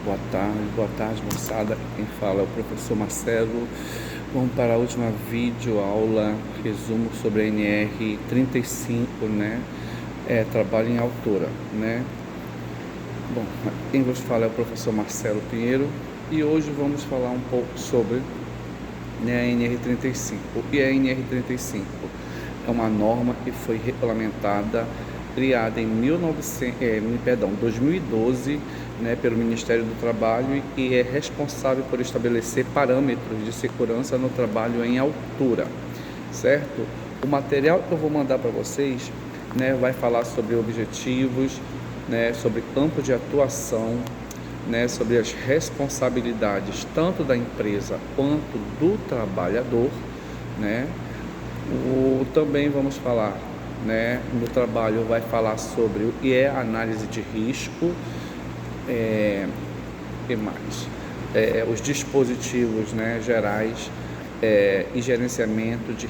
Boa tarde, moçada. Quem fala é o professor Marcelo. Vamos para a última videoaula, resumo sobre a NR35, né? Trabalho em altura, né? Bom, quem vos fala é o professor Marcelo Pinheiro e hoje vamos falar um pouco sobre, né, a NR35. O que é a NR35? É uma norma que foi regulamentada, criada em 2012, né, pelo Ministério do Trabalho, e é responsável por estabelecer parâmetros de segurança no trabalho em altura, certo? O material que eu vou mandar para vocês, né, vai falar sobre objetivos, né, sobre campo de atuação, né, sobre as responsabilidades tanto da empresa quanto do trabalhador, né? Também vamos falar, né, no trabalho vai falar sobre o que é análise de risco, e mais os dispositivos, né, gerais, e gerenciamento de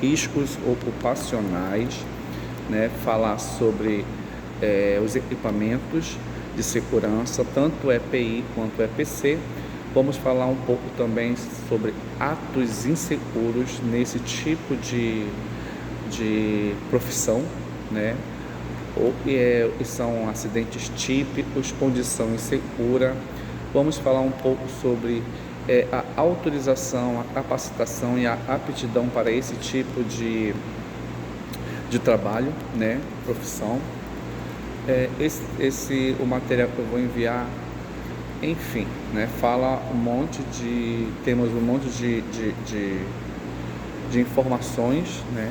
riscos ocupacionais, né, falar sobre os equipamentos de segurança, tanto EPI quanto EPC. Vamos falar um pouco também sobre atos inseguros nesse tipo de profissão, né? Ou que são acidentes típicos, condição insegura. Vamos falar um pouco sobre a autorização, a capacitação e a aptidão para esse tipo de trabalho, né? Profissão. O material que eu vou enviar, enfim, né, temos um monte de informações, né,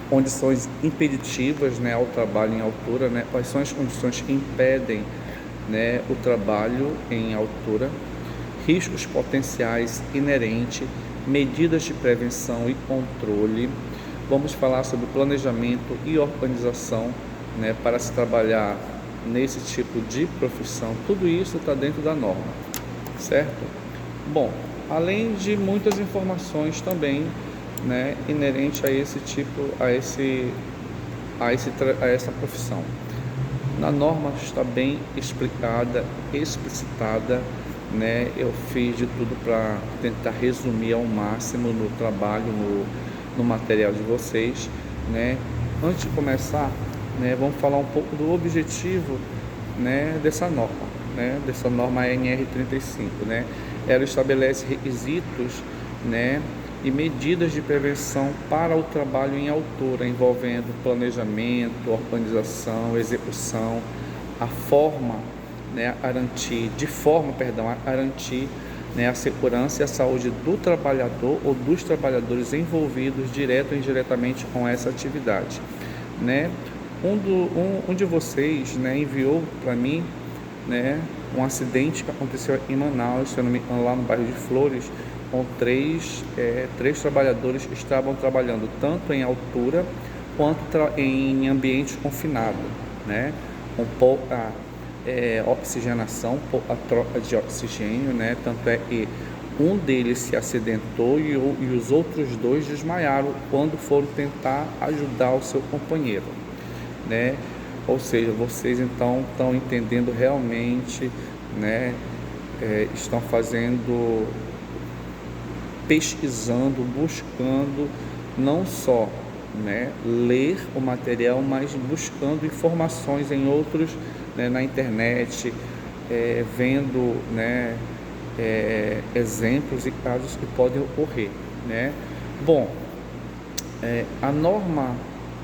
condições impeditivas, né, ao trabalho em altura, né, quais são as condições que impedem, né, o trabalho em altura, riscos potenciais inerentes, medidas de prevenção e controle. Vamos falar sobre planejamento e organização, né, para se trabalhar nesse tipo de profissão. Tudo isso está dentro da norma, certo? Bom, além de muitas informações também, né, inerente a esse tipo, a essa profissão. Na norma está bem explicada, explicitada, né? Eu fiz de tudo para tentar resumir ao máximo no trabalho, no material de vocês, né? Antes de começar, né, vamos falar um pouco do objetivo, né, dessa norma, NR35, né? Ela estabelece requisitos, né, e medidas de prevenção para o trabalho em altura, envolvendo planejamento, organização, execução, a forma, né, a garantir, né, a segurança e a saúde do trabalhador ou dos trabalhadores envolvidos direto ou indiretamente com essa atividade, né? Um de vocês, né, enviou para mim, né, um acidente que aconteceu em Manaus, se eu não me engano, lá no bairro de Flores, com três trabalhadores que estavam trabalhando tanto em altura quanto em ambiente confinado, né, com pouca oxigenação, pouca troca de oxigênio, né, tanto é que um deles se acidentou e os outros dois desmaiaram quando foram tentar ajudar o seu companheiro, né? Ou seja, vocês então estão entendendo realmente, né? Estão pesquisando, buscando não só, né, ler o material, mas buscando informações em outros, né, na internet, vendo, né, exemplos e casos que podem ocorrer, né? Bom,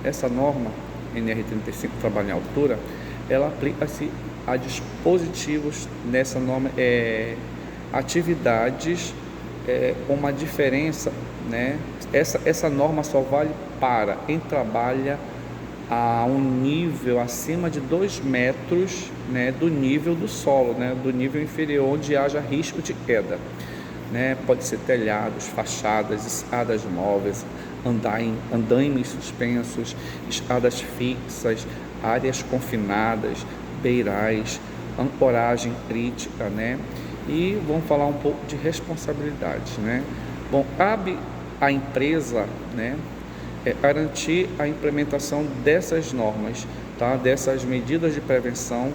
essa norma NR35, trabalho em altura, ela aplica-se a dispositivos nessa norma, atividades, com uma diferença, né? Essa norma só vale para quem trabalha a um nível acima de 2 metros, né, do nível do solo, né, do nível inferior, onde haja risco de queda, né? Pode ser telhados, fachadas, escadas móveis, andaimes suspensos, escadas fixas, áreas confinadas, beirais, ancoragem crítica, né? E vamos falar um pouco de responsabilidade, né? Bom, cabe à empresa, né, garantir a implementação dessas normas, tá? Dessas medidas de prevenção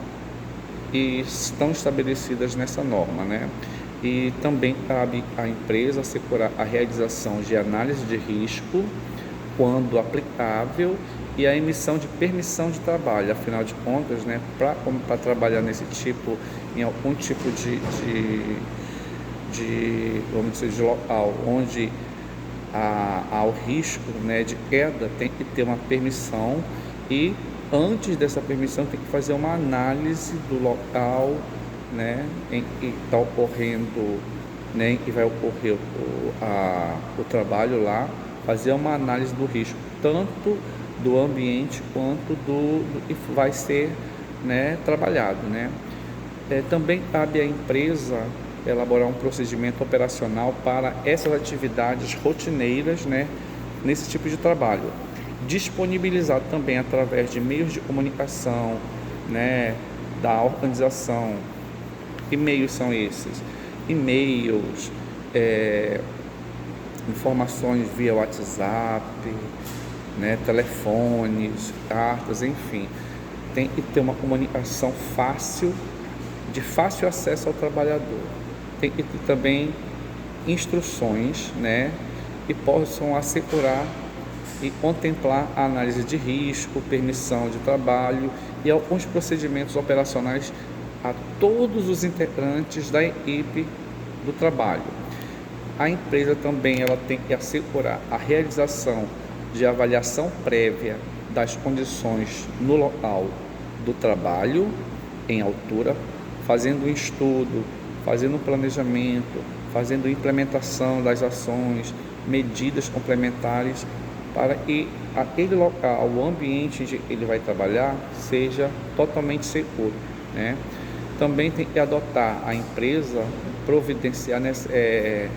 e estão estabelecidas nessa norma, né? E também cabe à empresa assegurar a realização de análise de risco, quando aplicável, e a emissão de permissão de trabalho. Afinal de contas, né, para trabalhar nesse tipo, em algum tipo vamos dizer, de local onde há o risco, né, de queda, tem que ter uma permissão, e antes dessa permissão tem que fazer uma análise do local, né, em que está ocorrendo, né, em que vai ocorrer o trabalho lá, fazer uma análise do risco, tanto do ambiente quanto do que vai ser, né, trabalhado, né. Também cabe à empresa elaborar um procedimento operacional para essas atividades rotineiras, né, nesse tipo de trabalho. Disponibilizar também através de meios de comunicação, né, da organização. Que meios são esses? E-mails, informações via WhatsApp, né, telefones, cartas, enfim. Tem que ter uma comunicação fácil, de fácil acesso ao trabalhador. Tem que ter também instruções, né, que possam assegurar e contemplar a análise de risco, permissão de trabalho e alguns procedimentos operacionais a todos os integrantes da equipe do trabalho. A empresa também ela tem que assegurar a realização de avaliação prévia das condições no local do trabalho em altura, fazendo um estudo, fazendo um planejamento, fazendo implementação das ações, medidas complementares para que aquele local, o ambiente onde ele vai trabalhar, seja totalmente seguro, né? Também tem que adotar a empresa, providenciar, é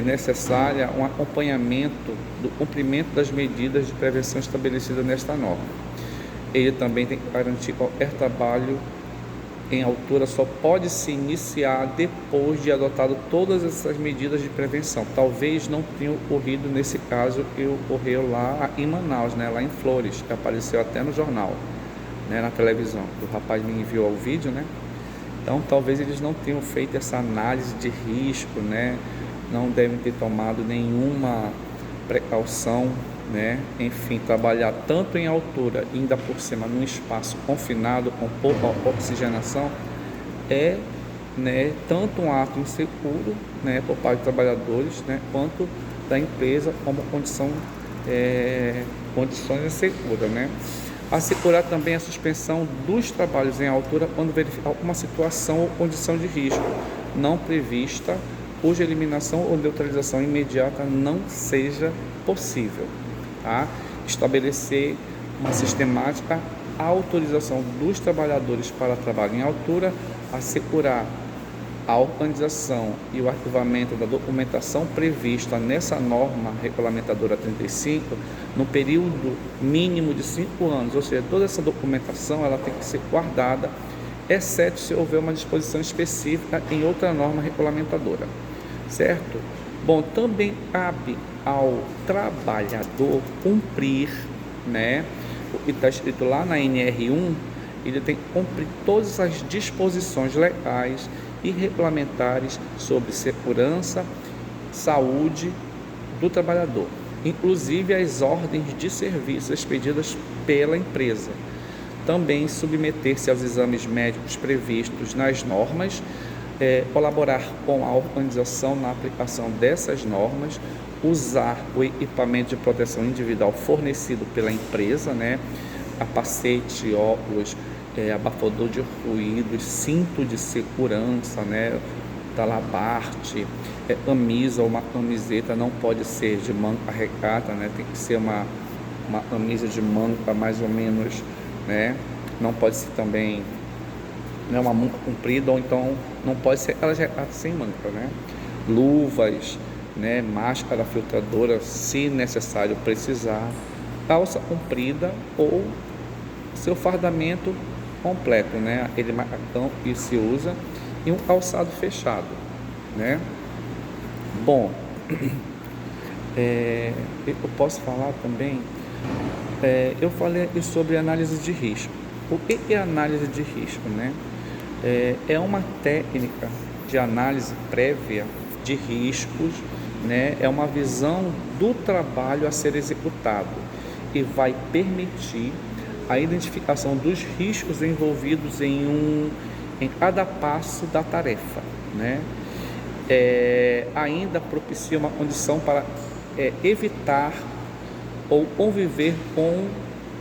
necessária um acompanhamento do cumprimento das medidas de prevenção estabelecidas nesta norma. Ele também tem que garantir que qualquer trabalho em altura só pode se iniciar depois de adotado todas essas medidas de prevenção. Talvez não tenha ocorrido nesse caso que ocorreu lá em Manaus, né, lá em Flores, que apareceu até no jornal, né, na televisão. O rapaz me enviou o vídeo, né? Então talvez eles não tenham feito essa análise de risco, né? Não devem ter tomado nenhuma precaução, né? Enfim, trabalhar tanto em altura, ainda por cima num espaço confinado com pouca oxigenação, né, tanto um ato inseguro, né, por parte dos trabalhadores, né, quanto da empresa como condições inseguras, né. Assegurar também a suspensão dos trabalhos em altura quando verificar alguma situação ou condição de risco não prevista, cuja eliminação ou neutralização imediata não seja possível. Tá? Estabelecer uma sistemática autorização dos trabalhadores para trabalho em altura, assegurar a organização e o arquivamento da documentação prevista nessa norma regulamentadora 35 no período mínimo de 5 anos, ou seja, toda essa documentação ela tem que ser guardada, exceto se houver uma disposição específica em outra norma regulamentadora, certo? Bom, também cabe ao trabalhador cumprir, né, o que está escrito lá na NR1, ele tem que cumprir todas as disposições legais e regulamentares sobre segurança, saúde do trabalhador, inclusive as ordens de serviço expedidas pela empresa. Também submeter-se aos exames médicos previstos nas normas, colaborar com a organização na aplicação dessas normas, usar o equipamento de proteção individual fornecido pela empresa, né, capacete, óculos, abafador de ruídos, cinto de segurança, né, talabarte, camisa ou uma camiseta não pode ser de manga regata, né, tem que ser uma camisa de manga mais ou menos, né, não pode ser também, né, uma manga comprida, ou então não pode ser aquelas regatas sem manga, né, luvas, né, máscara filtradora se necessário precisar, calça comprida ou seu fardamento completo, né, aquele macacão que se usa, e um calçado fechado, né. Bom, eu posso falar também, eu falei aqui sobre análise de risco, O que é análise de risco, né? É uma técnica de análise prévia de riscos, né? É uma visão do trabalho a ser executado e vai permitir a identificação dos riscos envolvidos em cada passo da tarefa, né? Ainda propicia uma condição para evitar ou conviver com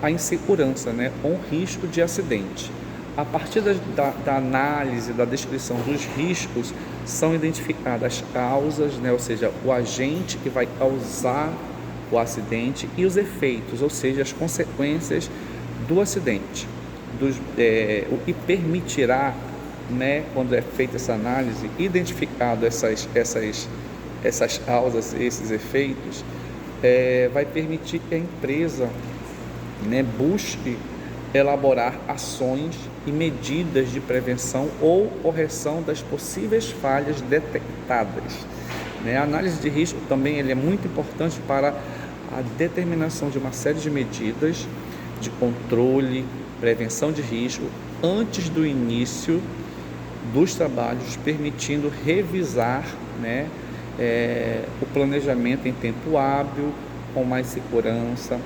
a insegurança, né? Com o risco de acidente. A partir da análise, da descrição dos riscos, são identificadas as causas, né? Ou seja, o agente que vai causar o acidente e os efeitos, ou seja, as consequências do acidente, o que permitirá, né, quando é feita essa análise, identificado essas causas, esses efeitos, vai permitir que a empresa, né, busque elaborar ações e medidas de prevenção ou correção das possíveis falhas detectadas, né? A análise de risco também é muito importante para a determinação de uma série de medidas de controle, prevenção de risco antes do início dos trabalhos, permitindo revisar, né, o planejamento em tempo hábil, com mais segurança,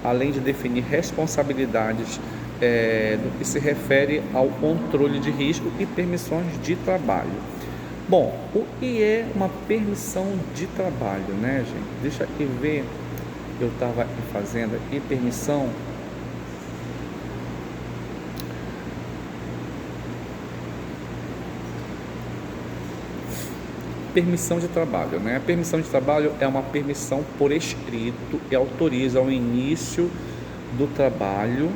além de definir responsabilidades do que se refere ao controle de risco e permissões de trabalho. Bom, o que é uma permissão de trabalho, né, gente? Deixa aqui ver, eu estava fazendo aqui permissão. Permissão de trabalho, né? A permissão de trabalho é uma permissão por escrito e autoriza o início do trabalho,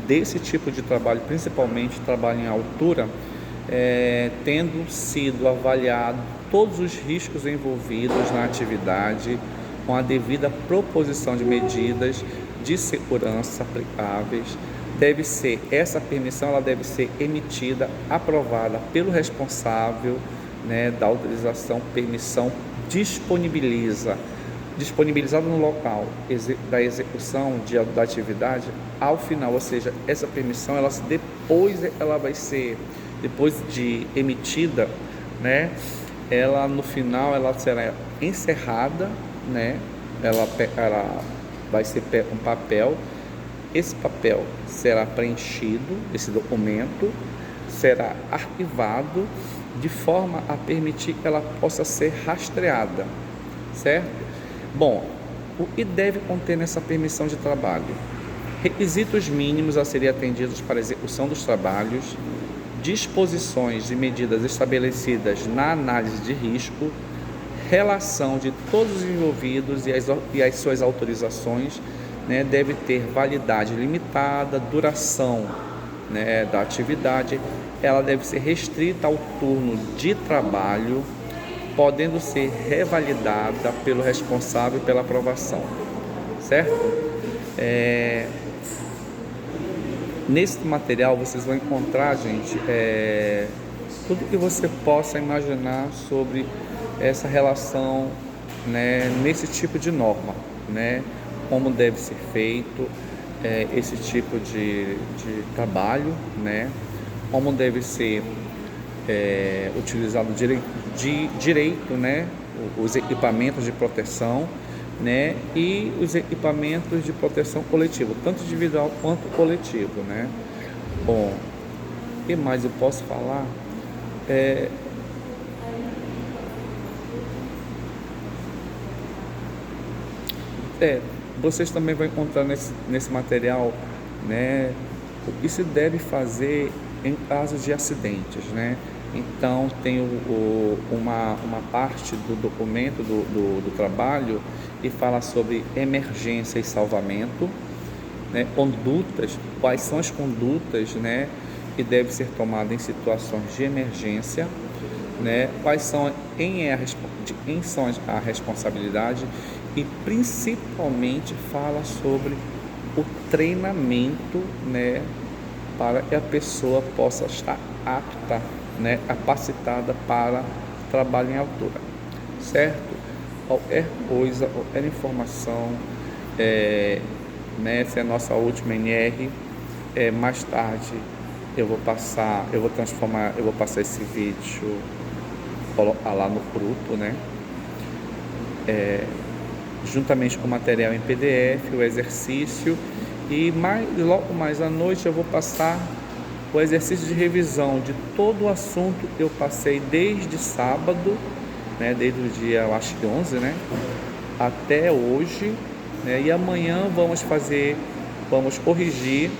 desse tipo de trabalho, principalmente trabalho em altura, tendo sido avaliado todos os riscos envolvidos na atividade, com a devida proposição de medidas de segurança aplicáveis. Essa permissão ela deve ser emitida, aprovada pelo responsável, né, da autorização. Permissão disponibilizada no local da execução da atividade ao final, ou seja, essa permissão depois de emitida, né, ela no final ela será encerrada, né, ela vai ser um papel, esse papel será preenchido, esse documento será arquivado de forma a permitir que ela possa ser rastreada, certo? Bom, o que deve conter nessa permissão de trabalho? Requisitos mínimos a serem atendidos para a execução dos trabalhos, disposições e medidas estabelecidas na análise de risco, relação de todos os envolvidos e as suas autorizações, né, deve ter validade limitada, duração, né, da atividade, ela deve ser restrita ao turno de trabalho, podendo ser revalidada pelo responsável pela aprovação, certo? Nesse material vocês vão encontrar, gente, tudo que você possa imaginar sobre essa relação, né, nesse tipo de norma, né, como deve ser feito esse tipo de trabalho, né, como deve ser utilizado direito, né, os equipamentos de proteção, né, e os equipamentos de proteção coletiva, tanto individual quanto coletivo, né. Bom, o que mais eu posso falar? Vocês também vão encontrar nesse material, né, o que se deve fazer em caso de acidentes, né? Então tem uma parte do documento do trabalho que fala sobre emergência e salvamento, né? Condutas, quais são as condutas, né, que devem ser tomadas em situações de emergência, né? Quais são quem são a responsabilidade, e principalmente fala sobre o treinamento, né, para que a pessoa possa estar apta, né, capacitada para trabalho em altura, certo? Qualquer coisa, qualquer informação, né, essa é a nossa última NR, Mais tarde eu vou passar esse vídeo lá no grupo, né? Juntamente com o material em PDF, o exercício, e logo mais à noite eu vou passar o exercício de revisão de todo o assunto que eu passei desde sábado, né, desde o dia, eu acho que 11, né, até hoje, né, e amanhã vamos corrigir,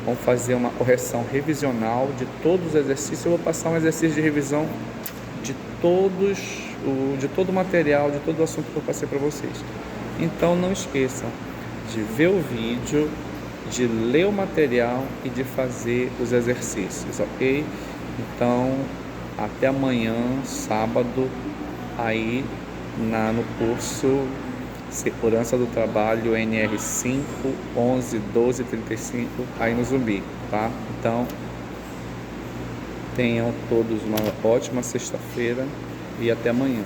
vamos fazer uma correção revisional de todos os exercícios. Eu vou passar um exercício de revisão de todo o material, de todo o assunto que eu passei para vocês. Então não esqueçam de ver o vídeo, de ler o material e de fazer os exercícios, ok? Então, até amanhã, sábado, aí no curso Segurança do Trabalho NR5 11 12 35, aí no Zumbi, tá? Então, tenham todos uma ótima sexta-feira e até amanhã.